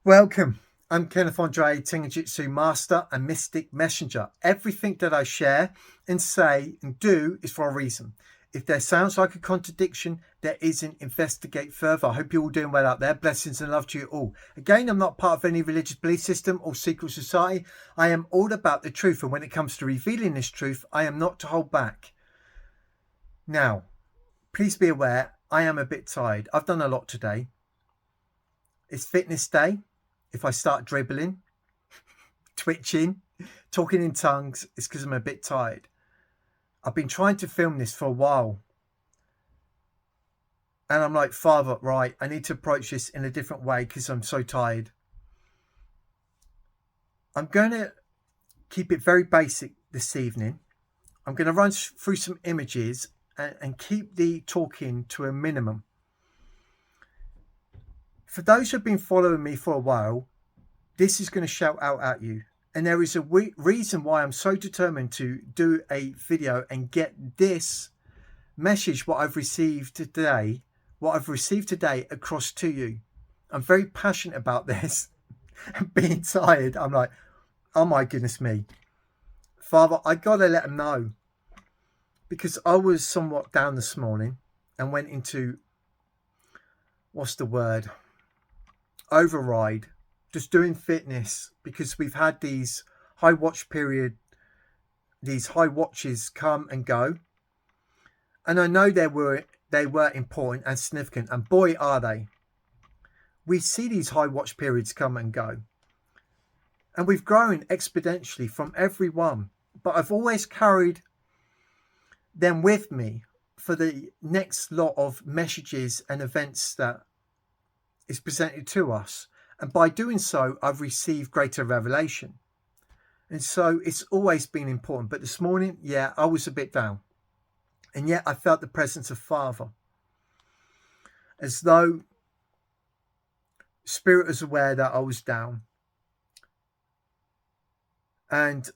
Welcome. I'm Kenneth Andre, Tenjutsu Master and Mystic Messenger. Everything that I share and say and do is for a reason. If there sounds like a contradiction, there isn't. Investigate further. I hope you're all doing well out there. Blessings and love to you all. Again, I'm not part of any religious belief system or secret society. I am all about the truth, and when it comes to revealing this truth, I am not to hold back. Now, please be aware, I am a bit tired. I've done a lot today. It's fitness day. If I start dribbling, twitching, talking in tongues, it's because I'm a bit tired. I've been trying to film this for a while. And I'm like, Father, right, I need to approach this in a different way because I'm so tired. I'm going to keep it very basic this evening. I'm going to run through some images and keep the talking to a minimum. For those who have been following me for a while, this is going to shout out at you. And there is a reason why I'm so determined to do a video and get this message, what I've received today, across to you. I'm very passionate about this. And being tired, I'm like, oh my goodness me. Father, I got to let them know. Because I was somewhat down this morning and went into, what's the word? Override. Just doing fitness because we've had these high watch period, these high watches come and go, and I know they were important and significant, and boy are they. We see these high watch periods come and go, and we've grown exponentially from every one, but I've always carried them with me for the next lot of messages and events that is presented to us. And by doing so, I've received greater revelation. And so it's always been important. But this morning, yeah, I was a bit down. And yet I felt the presence of Father. As though Spirit was aware that I was down. And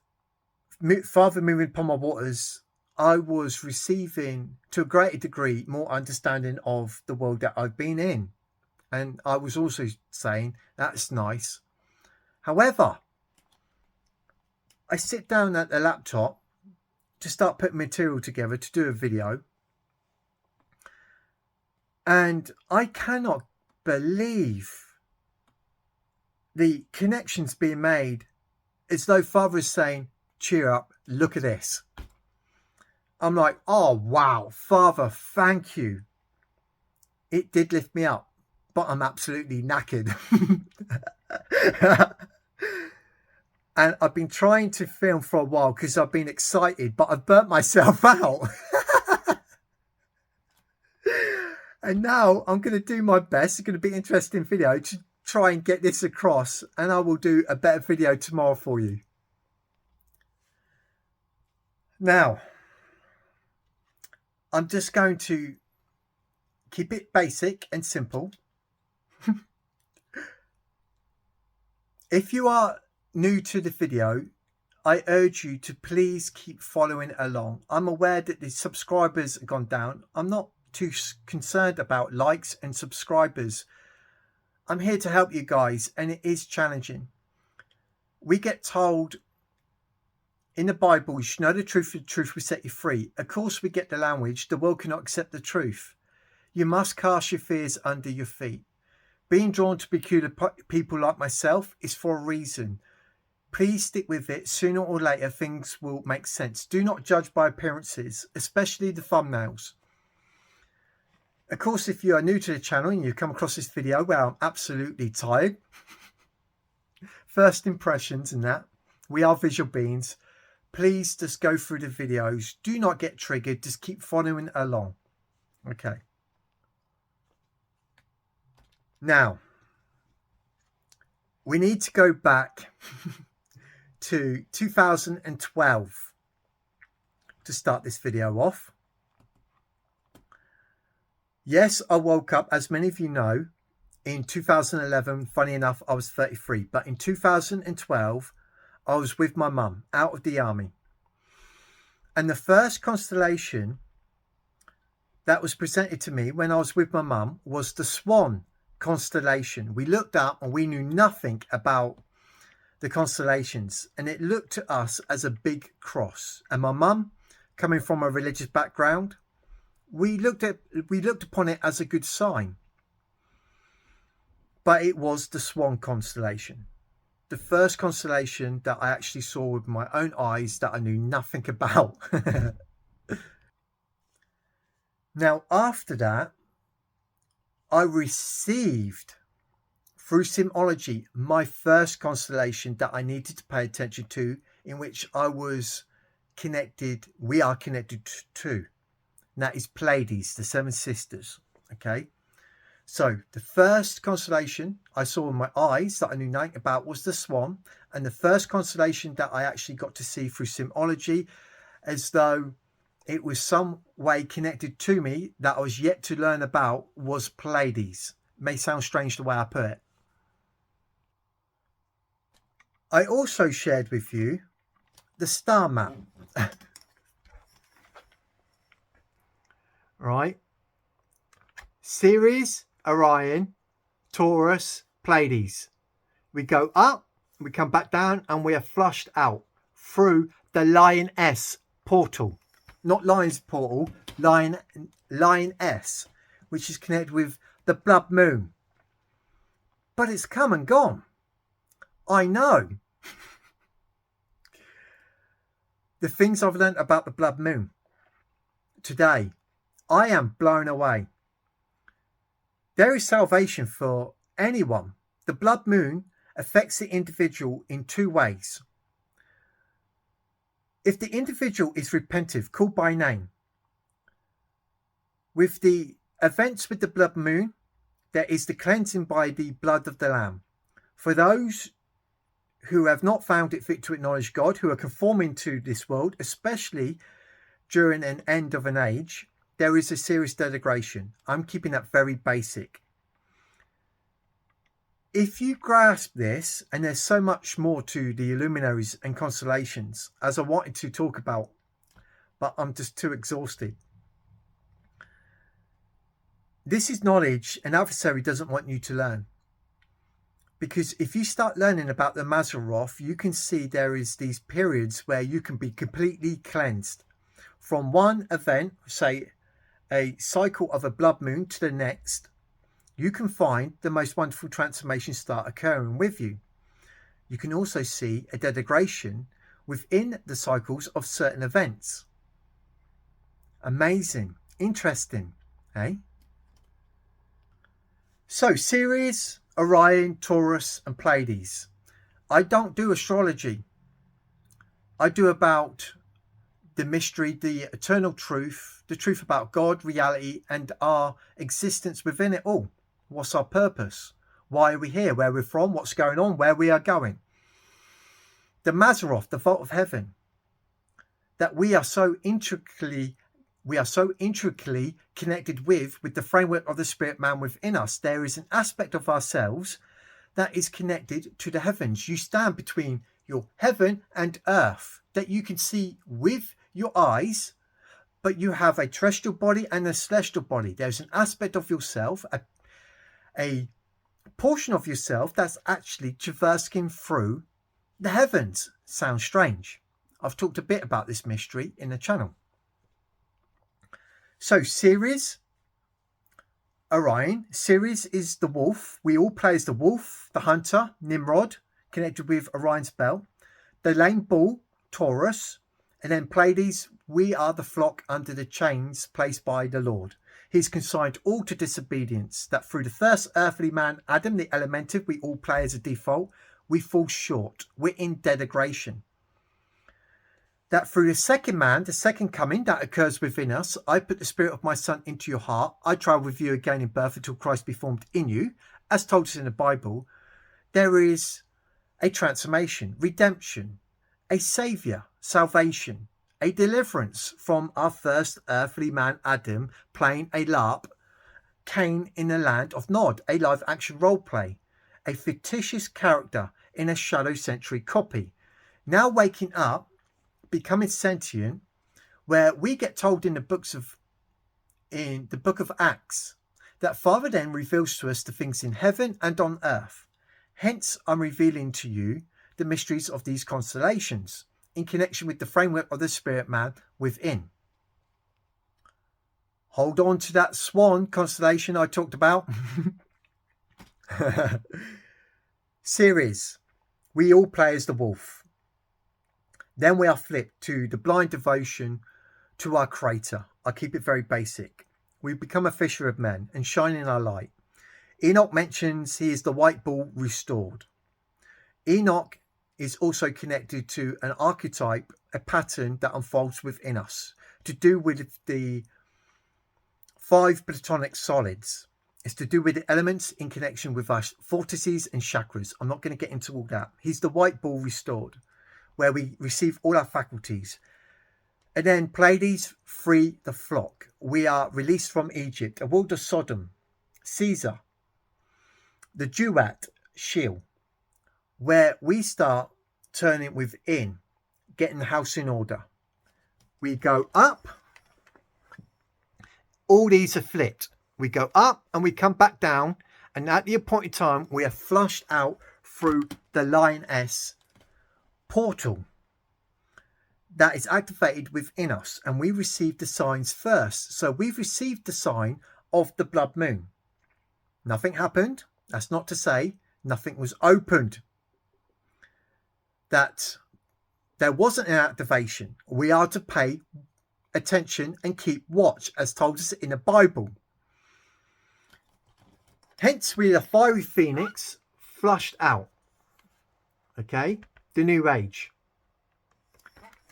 Father moving upon my waters, I was receiving, to a greater degree, more understanding of the world that I've been in. And I was also saying, that's nice. However, I sit down at the laptop to start putting material together to do a video. And I cannot believe the connections being made as though Father is saying, cheer up, look at this. I'm like, oh, wow, Father, thank you. It did lift me up. But I'm absolutely knackered. And I've been trying to film for a while because I've been excited, but I've burnt myself out. And now I'm going to do my best. It's going to be an interesting video to try and get this across. And I will do a better video tomorrow for you. Now, I'm just going to keep it basic and simple. If you are new to the video, I urge you to please keep following along. I'm aware that the subscribers have gone down. I'm not too concerned about likes and subscribers. I'm here to help you guys, and it is challenging. We get told in the Bible, you should know the truth will set you free. Of course, we get the language, the world cannot accept the truth. You must cast your fears under your feet. Being drawn to peculiar people like myself is for a reason. Please stick with it. Sooner or later, things will make sense. Do not judge by appearances, especially the thumbnails. Of course, if you are new to the channel and you come across this video where I'm absolutely tired, first impressions and that, we are visual beings. Please just go through the videos. Do not get triggered. Just keep following along. Okay. Now, we need to go back to 2012 to start this video off. Yes, I woke up, as many of you know, in 2011. Funny enough, I was 33. But in 2012, I was with my mum out of the army. And the first constellation that was presented to me when I was with my mum was the Swan constellation. We looked up and we knew nothing about the constellations, and it looked to us as a big cross. And my mum, coming from a religious background, we looked upon it as a good sign. But it was the Swan constellation, the first constellation that I actually saw with my own eyes that I knew nothing about. Now, after that, I received through Simology my first constellation that I needed to pay attention to, in which I was connected, we are connected to. And that is Pleiades, the Seven Sisters. Okay. So the first constellation I saw with my eyes that I knew nothing about was the Swan. And the first constellation that I actually got to see through Simology, as though it was some way connected to me that I was yet to learn about, was Pleiades. It may sound strange the way I put it. I also shared with you the star map. Right? Ceres, Orion, Taurus, Pleiades. We go up, we come back down, and we are flushed out through the Lioness portal. Not Lion's portal, Lioness, which is connected with the blood moon. But it's come and gone. I know. The things I've learned about the blood moon today, I am blown away. There is salvation for anyone. The blood moon affects the individual in two ways. If the individual is repentive, called by name, with the events with the blood moon, there is the cleansing by the blood of the Lamb. For those who have not found it fit to acknowledge God, who are conforming to this world, especially during an end of an age, there is a serious denigration. I'm keeping that very basic. If you grasp this, and there's so much more to the luminaries and constellations as I wanted to talk about, but I'm just too exhausted. This is knowledge an adversary doesn't want you to learn. Because if you start learning about the Mazzaroth, you can see there is these periods where you can be completely cleansed. From one event, say a cycle of a blood moon, to the next, you can find the most wonderful transformations start occurring with you. You can also see a denigration within the cycles of certain events. Amazing. Interesting. Eh? So, Ceres, Orion, Taurus and Pleiades. I don't do astrology. I do about the mystery, the eternal truth, the truth about God, reality, and our existence within it all. What's our purpose? Why are we here? Where we're from? What's going on? Where we are going? The Mazzaroth, the vault of heaven, that we are so intricately connected with the framework of the spirit man within us. There is an aspect of ourselves that is connected to the heavens. You stand between your heaven and earth that you can see with your eyes, but you have a terrestrial body and a celestial body. There's an aspect of yourself, a portion of yourself that's actually traversing through the heavens. Sounds strange. I've talked a bit about this mystery in the channel. So Ceres, Orion. Ceres is the wolf. We all play as the wolf, the hunter, Nimrod, connected with Orion's belt. The lame bull, Taurus. And then Pleiades, we are the flock under the chains placed by the Lord. He's consigned all to disobedience, that through the first earthly man, Adam, the elementive, we all play as a default. We fall short. We're in denigration. That through the second man, the second coming that occurs within us, I put the spirit of my son into your heart. I travel with you again in birth until Christ be formed in you. As told us in the Bible, there is a transformation, redemption, a saviour, salvation, a deliverance from our first earthly man, Adam, playing a LARP, Cain in the land of Nod, a live action role play, a fictitious character in a Shadow Century copy. Now waking up, becoming sentient, where we get told in the book of Acts That Father then reveals to us the things in heaven and on earth. Hence, I'm revealing to you the mysteries of these constellations in connection with the framework of the spirit man within. Hold on to that Swan constellation I talked about. Series. We all play as the wolf. Then we are flipped to the blind devotion to our Creator. I keep it very basic. We become a fisher of men and shine in our light. Enoch mentions he is the white bull restored. Enoch is also connected to an archetype, a pattern that unfolds within us, to do with the 5 platonic solids. It's to do with the elements in connection with our vortices and chakras. I'm not going to get into all that. He's the white bull restored, where we receive all our faculties. And then Pleiades free the flock. We are released from Egypt, a world of Sodom, Caesar, the Duat, Sheol, where we start turning within, getting the house in order. We go up. All these are flipped. We go up and we come back down, and at the appointed time we are flushed out through the lioness portal that is activated within us, and we receive the signs first. So we've received the sign of the blood moon. Nothing happened. That's not to say nothing was opened, that there wasn't an activation. We are to pay attention and keep watch, as told us in the Bible. Hence, we are the fiery phoenix flushed out. Okay, the new age.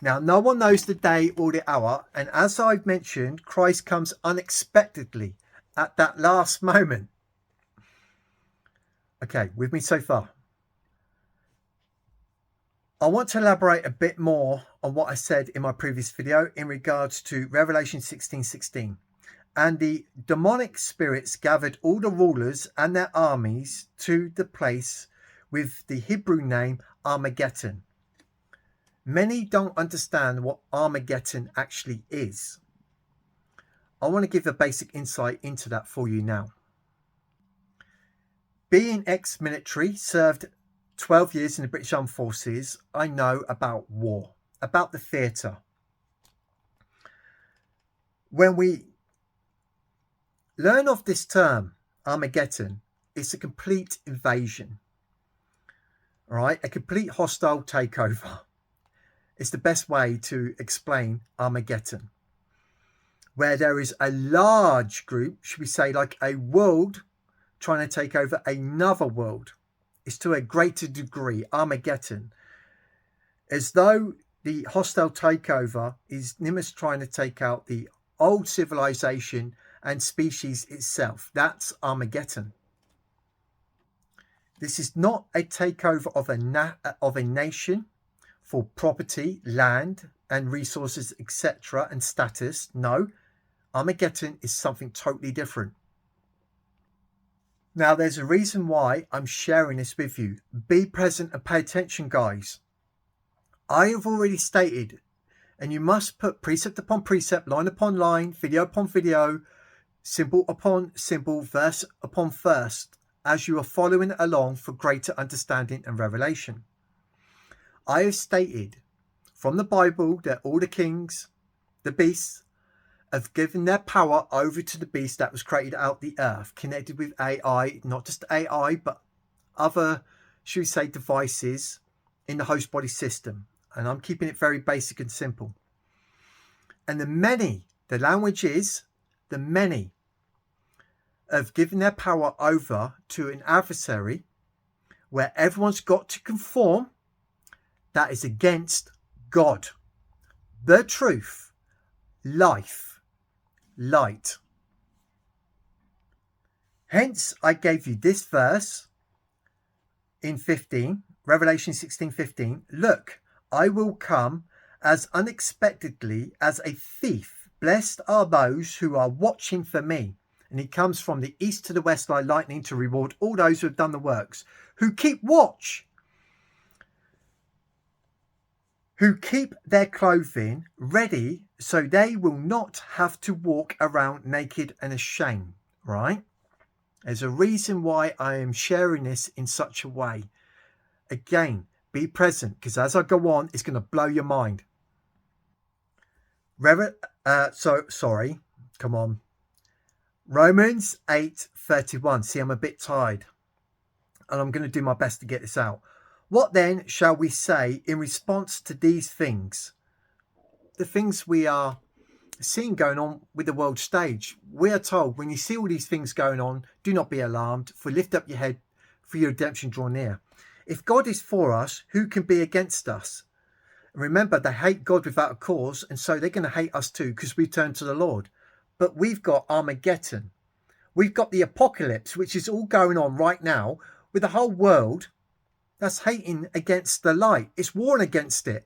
Now, no one knows the day or the hour, and as I've mentioned, Christ comes unexpectedly at that last moment. Okay, with me so far? I want to elaborate a bit more on what I said in my previous video in regards to Revelation 16:16. And the demonic spirits gathered all the rulers and their armies to the place with the Hebrew name Armageddon. Many don't understand what Armageddon actually is. I want to give a basic insight into that for you now. Being ex-military, served 12 years in the British Armed Forces, I know about war, about the theatre. When we learn of this term, Armageddon, it's a complete invasion. All right, a complete hostile takeover. It's the best way to explain Armageddon, where there is a large group, should we say like a world, trying to take over another world. It's to a greater degree, Armageddon, as though the hostile takeover is Nimitz trying to take out the old civilization and species itself. That's Armageddon. This is not a takeover of a nation for property, land and resources, etc. and status. No, Armageddon is something totally different. Now, there's a reason why I'm sharing this with you. Be present and pay attention, guys. I have already stated, and you must put precept upon precept, line upon line, video upon video, symbol upon symbol, verse upon verse, as you are following along for greater understanding and revelation. I have stated from the Bible that all the kings, the beasts, have given their power over to the beast that was created out the earth, connected with AI, not just AI, but other, should we say, devices in the host body system. And I'm keeping it very basic and simple. And the language is, the many have given their power over to an adversary where everyone's got to conform. That is against God, the truth, life, light. Hence, I gave you this verse in 15, Revelation 16:15. Look, I will come as unexpectedly as a thief. Blessed are those who are watching for me. And he comes from the east to the west like lightning to reward all those who have done the works, who keep watch, who keep their clothing ready so they will not have to walk around naked and ashamed, right? There's a reason why I am sharing this in such a way. Again, be present, because as I go on, it's going to blow your mind. Sorry, come on. Romans 8:31. See, I'm a bit tired, and I'm going to do my best to get this out. What then shall we say in response to these things? The things we are seeing going on with the world stage. We are told, when you see all these things going on, do not be alarmed, for lift up your head, for your redemption draw near. If God is for us, who can be against us? And remember, they hate God without a cause, and so they're going to hate us too, because we turn to the Lord. But we've got Armageddon. We've got the apocalypse, which is all going on right now with the whole world that's hating against the light. It's warring against it.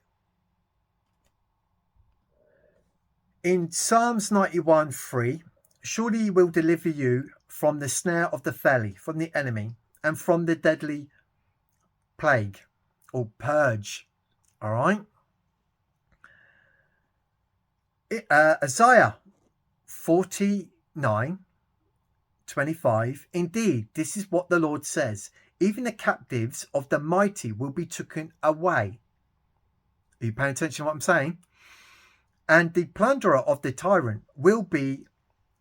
In Psalms 91:3, surely he will deliver you from the snare of the fowler, from the enemy, and from the deadly plague or purge. All right. Isaiah 49:25. Indeed, this is what the Lord says. Even the captives of the mighty will be taken away. Are you paying attention to what I'm saying? And the plunderer of the tyrant will be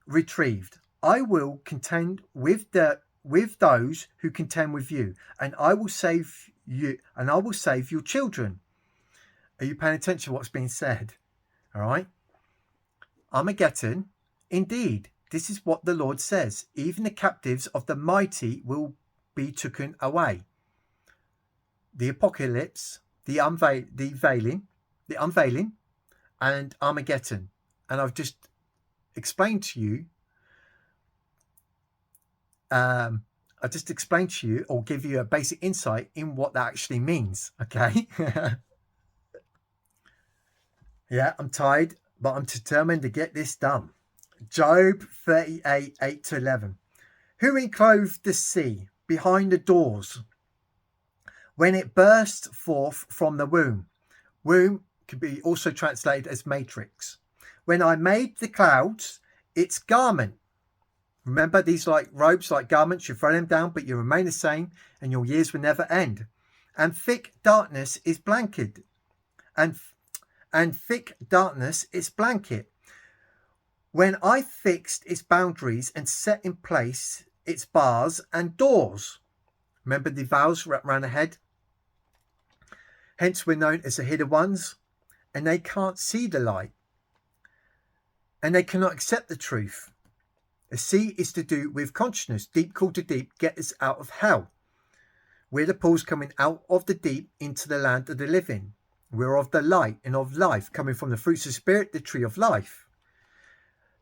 retrieved. I will contend with those who contend with you, and I will save you, and I will save your children. Are you paying attention to what's being said? All right. Armageddon. Indeed, this is what the Lord says. Even the captives of the mighty will be taken away. The apocalypse, the unveiling, and Armageddon. And I've just explained to you, or give you a basic insight in what that actually means. Okay. Yeah, I'm tired, but I'm determined to get this done. Job 38:8-11. Who enclosed the sea behind the doors when it burst forth from the womb? Womb could be also translated as matrix. When I made the clouds, its garment. Remember, these like robes, like garments, you throw them down, but you remain the same, and your years will never end. And thick darkness is blanket, and thick darkness is blanket. When I fixed its boundaries and set in place its bars and doors. Remember the vows wrapped around the head? Hence we're known as the hidden ones, and they can't see the light, and they cannot accept the truth. The sea is to do with consciousness. Deep call to deep, get us out of hell. We're the pools coming out of the deep into the land of the living. We're of the light and of life, coming from the fruits of spirit, the tree of life.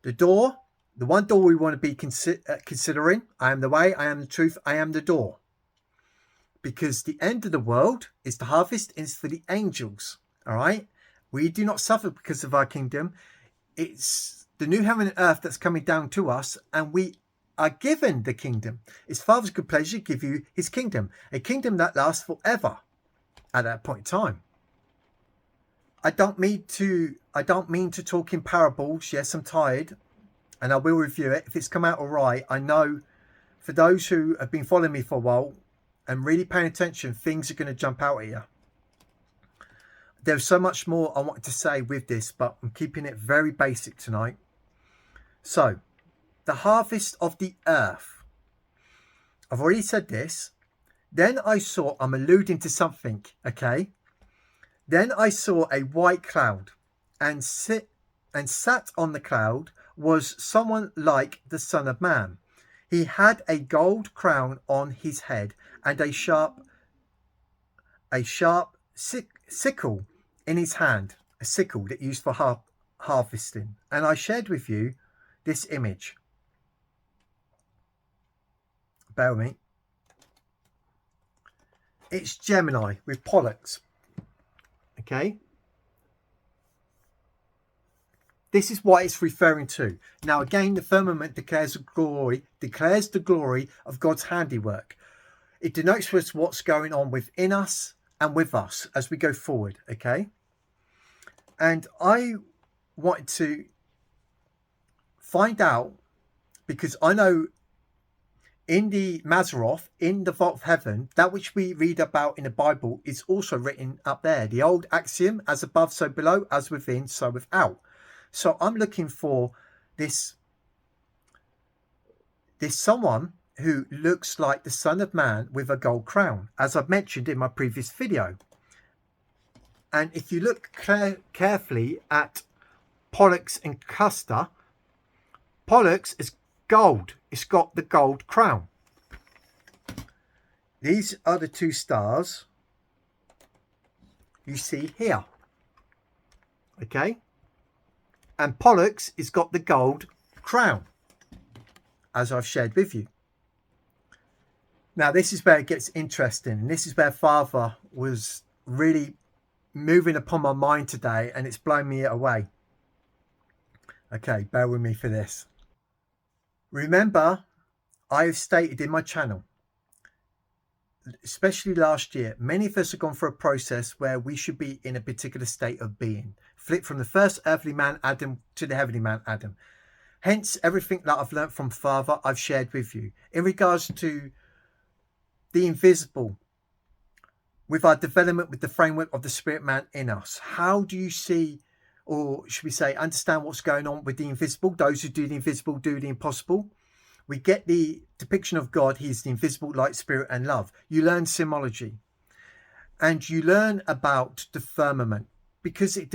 The door, the one door we want to be considering, I am the way, I am the truth, I am the door. Because the end of the world is the harvest, is for the angels. All right? We do not suffer because of our kingdom. It's the new heaven and earth that's coming down to us, and we are given the kingdom. His Father's good pleasure to give you his kingdom, a kingdom that lasts forever at that point in time. I don't mean to talk in parables. Yes, I'm tired, and I will review it. If it's come out all right, I know for those who have been following me for a while and really paying attention, things are going to jump out at you. There's so much more I wanted to say with this, but I'm keeping it very basic tonight. So, the harvest of the earth. I've already said this. Then I saw, I'm alluding to something, okay? Then I saw a white cloud, and sat on the cloud was someone like the Son of Man. He had a gold crown on his head and a sharp sickle in his hand, a sickle that used for harvesting. And I shared with you this image. Bear with me. It's Gemini with Pollux. Okay. This is what it's referring to. Now again, the firmament declares the glory of God's handiwork. It denotes to us what's going on within us and with us as we go forward. Okay. And I wanted to find out, because I know in the Mazzaroth, in the vault of heaven, that which we read about in the Bible is also written up there. The old axiom, as above, so below, as within, so without. So I'm looking for this someone who looks like the Son of Man with a gold crown, as I've mentioned in my previous video. And if you look carefully at Pollux and Custer, Pollux is gold. It's got the gold crown. These are the two stars you see here. Okay? And Pollux has got the gold crown, as I've shared with you. Now, this is where it gets interesting. And this is where Father was really moving upon my mind today, and it's blown me away. Okay, bear with me for this. Remember, I have stated in my channel, especially last year, many of us have gone through a process where we should be in a particular state of being. Flip from the first earthly man, Adam, to the heavenly man, Adam. Hence, everything that I've learnt from Father, I've shared with you. In regards to the invisible, with our development with the framework of the spirit man in us. How do you see, or should we say, understand what's going on with the invisible? Those who do the invisible do the impossible. We get the depiction of God. He is the invisible light, spirit, and love. You learn symbology, and you learn about the firmament because it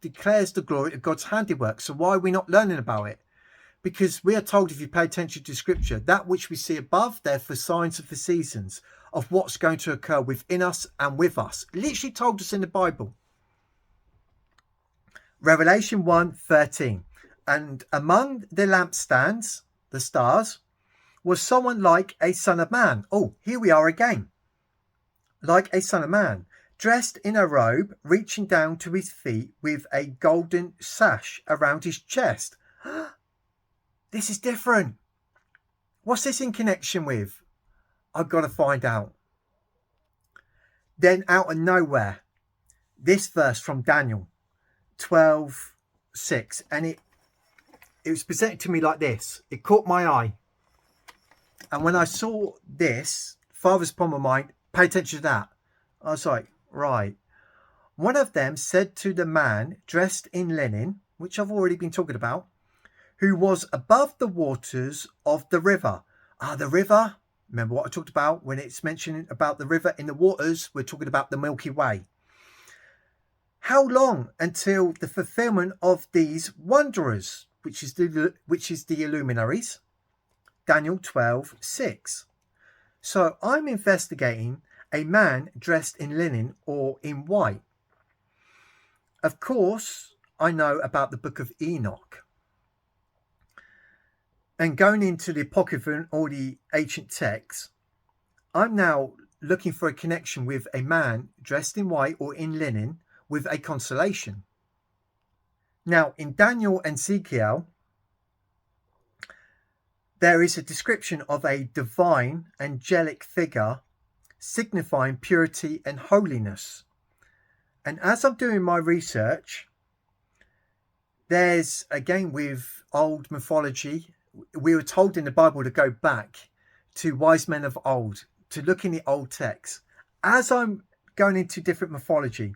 declares the glory of God's handiwork. So why are we not learning about it? Because we are told, if you pay attention to Scripture, that which we see above, they're for signs of the seasons, of what's going to occur within us and with us. Literally told us in the Bible. Revelation 1:13. And among the lampstands, the stars, was someone like a son of man. Oh, here we are again. Like a son of man, dressed in a robe, reaching down to his feet with a golden sash around his chest. This is different. What's this in connection with? I've got to find out. Then out of nowhere, this verse from Daniel 12:6, and it was presented to me like this. It caught my eye. And when I saw this, Father's upon my mind, pay attention to that. I was like, right. One of them said to the man dressed in linen, which I've already been talking about, who was above the waters of the river. The river, remember what I talked about when it's mentioning about the river in the waters, we're talking about the Milky Way. How long until the fulfillment of these wanderers, which is the luminaries? Daniel 12:6. So I'm investigating a man dressed in linen or in white. Of course, I know about the book of Enoch. And going into the Apocrypha or the ancient texts, I'm now looking for a connection with a man dressed in white or in linen with a constellation. Now, in Daniel and Ezekiel, there is a description of a divine angelic figure signifying purity and holiness. And as I'm doing my research, there's, again, with old mythology, we were told in the Bible to go back to wise men of old, to look in the old text. As I'm going into different mythology,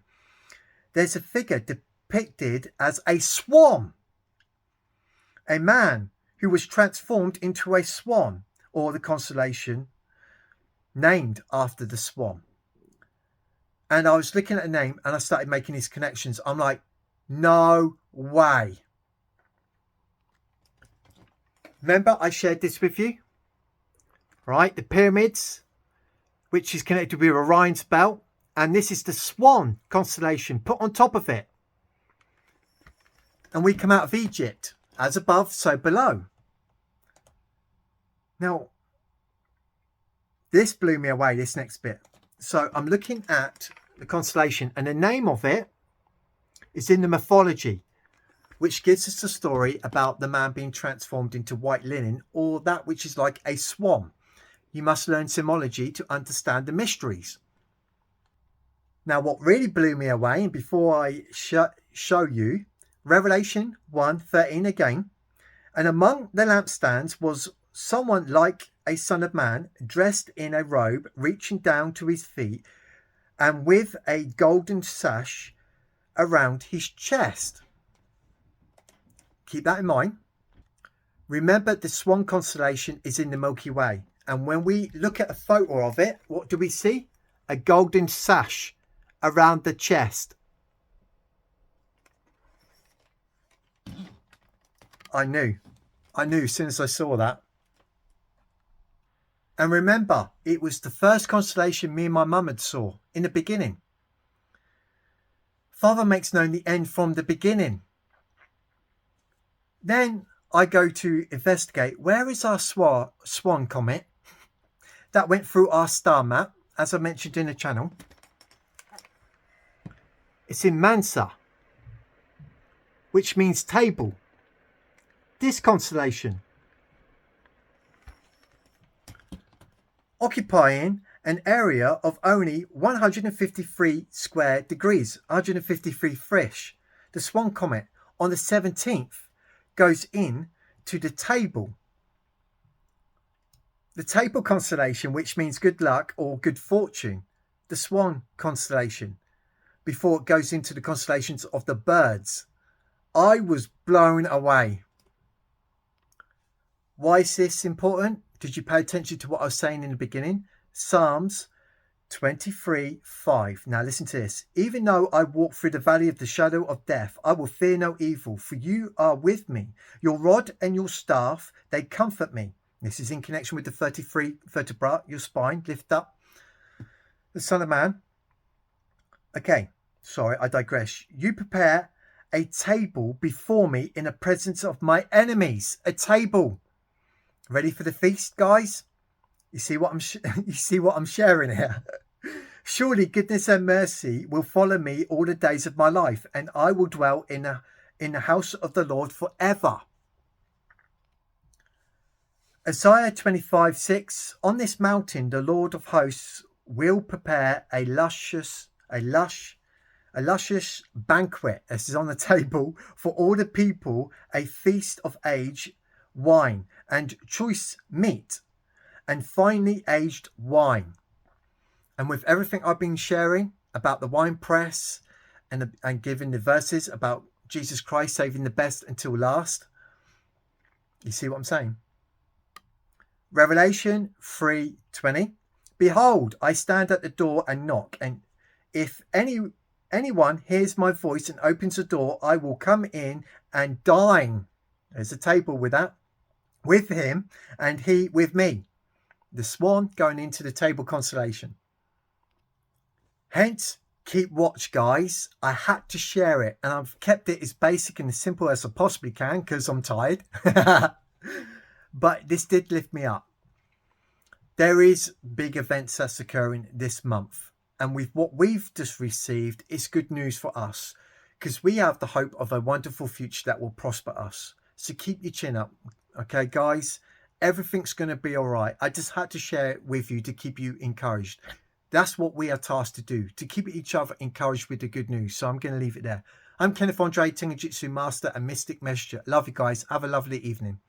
there's a figure depicted as a swan, a man who was transformed into a swan, or the constellation named after the swan. And I was looking at the name and I started making these connections. I'm like, no way. Remember, I shared this with you, right? The pyramids, which is connected with Orion's belt. And this is the Swan constellation put on top of it. And we come out of Egypt, as above, so below. Now, this blew me away, this next bit. So I'm looking at the constellation, and the name of it is in the mythology, which gives us a story about the man being transformed into white linen, or that which is like a swan. You must learn symbology to understand the mysteries. Now, what really blew me away, and before I show you, Revelation 1:13 again, and among the lampstands was someone like a son of man, dressed in a robe, reaching down to his feet, and with a golden sash around his chest. Keep that in mind. Remember, the Swan constellation is in the Milky Way. And when we look at a photo of it, what do we see? A golden sash around the chest. I knew as soon as I saw that. And remember, it was the first constellation me and my mum had saw in the beginning. Father makes known the end from the beginning. Then I go to investigate, where is our Swan comet that went through our star map, as I mentioned in the channel. It's in Mansa, which means table. This constellation, occupying an area of only 153 square degrees, 153 Frisch. The Swan comet on the 17th goes in to the table. The table constellation, which means good luck or good fortune. The Swan constellation, before it goes into the constellations of the birds. I was blown away. Why is this important? Did you pay attention to what I was saying in the beginning? Psalms 23:5. Now listen to this. Even though I walk through the valley of the shadow of death, I will fear no evil, for you are with me. Your rod and your staff, they comfort me. This is in connection with the 33 vertebra, your spine, lift up. The Son of Man. Okay, sorry, I digress. You prepare a table before me in the presence of my enemies. A table. Ready for the feast, guys? You see what I'm sharing here? Surely goodness and mercy will follow me all the days of my life, and I will dwell in the house of the Lord forever. Isaiah 25:6. On this mountain the Lord of hosts will prepare a luscious banquet. This is on the table for all the people, a feast of aged wine and choice meat and finely aged wine. And with everything I've been sharing about the wine press and giving the verses about Jesus Christ saving the best until last, you see what I'm saying? Revelation 3:20. Behold, I stand at the door and knock, and if anyone hears my voice and opens the door, I will come in and dine. There's a table with that. With him and he with me. The Swan going into the table constellation. Hence, keep watch, guys. I had to share it, and I've kept it as basic and as simple as I possibly can because I'm tired. But this did lift me up. There is big events that's occurring this month, and with what we've just received, it's good news for us because we have the hope of a wonderful future that will prosper us. So keep your chin up. Okay, guys, everything's going to be all right. I just had to share it with you to keep you encouraged. That's what we are tasked to do, to keep each other encouraged with the good news. So I'm going to leave it there. I'm Kenneth Andre, Tengen Jitsu Master and Mystic Messenger. Love you guys. Have a lovely evening.